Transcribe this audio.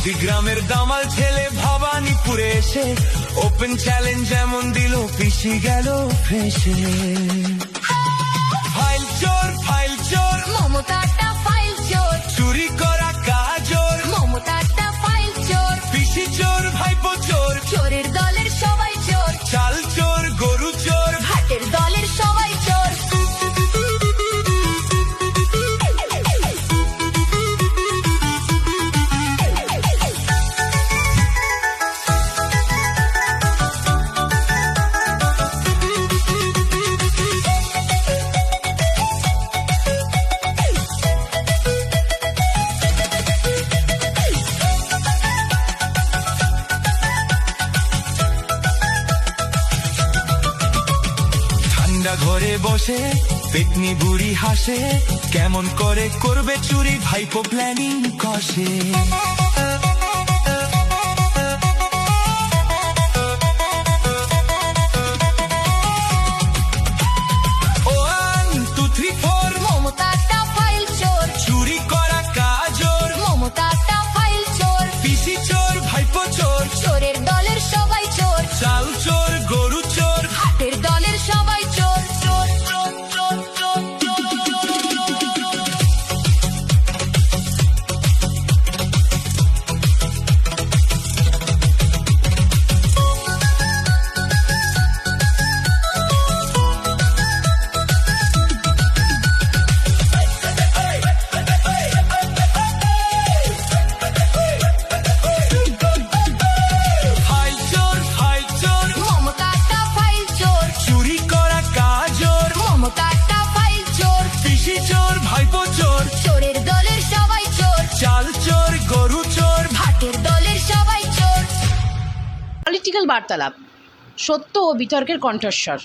নন্দীগ্রামের দামাল ছেলে ভবানীপুরে এসে ওপেন চ্যালেঞ্জ এমন দিল, পিছিয়ে গেল ফেসে। ফাইল চোর মমতাটা ফাইল চোর, চুরি করা কাজর, মমতাটা ফাইল চোর, পিসি চোর ভাইপো চোর, চোরের দলের সবাই চোর, চাল চোর গরু চোর, হাটের দলের সবাই চোর। ঠান্ডা ঘরে বসে পেতনি বুড়ি হাসে, কেমন করে করবে চুরি ভাইপো প্ল্যানিং কষে। মমতাটা ফাইল চোর, চুরি করা কাজর, মমতাটা ফাইল চোর, পিসি চোর ভাইপো চোর, চোরের দলের সবাই চোর, চাল চোর গরু চোর, হাটের দলের সবাই চোর। চোর চোর চোর চোর চোর ফাইল চোর, মমতাটা ফাইল চোর, চুরি করা কাজর, মমতাটা ফাইল চোর, পিসি চোর ভাইপো চোর, চোরের দলের সবাই চোর, চাল চোর গরু চোর, হাটের দলের সবাই চোর। পলিটিক্যাল বার্তালাপ, সত্য ও বিতর্কের কণ্ঠস্বর।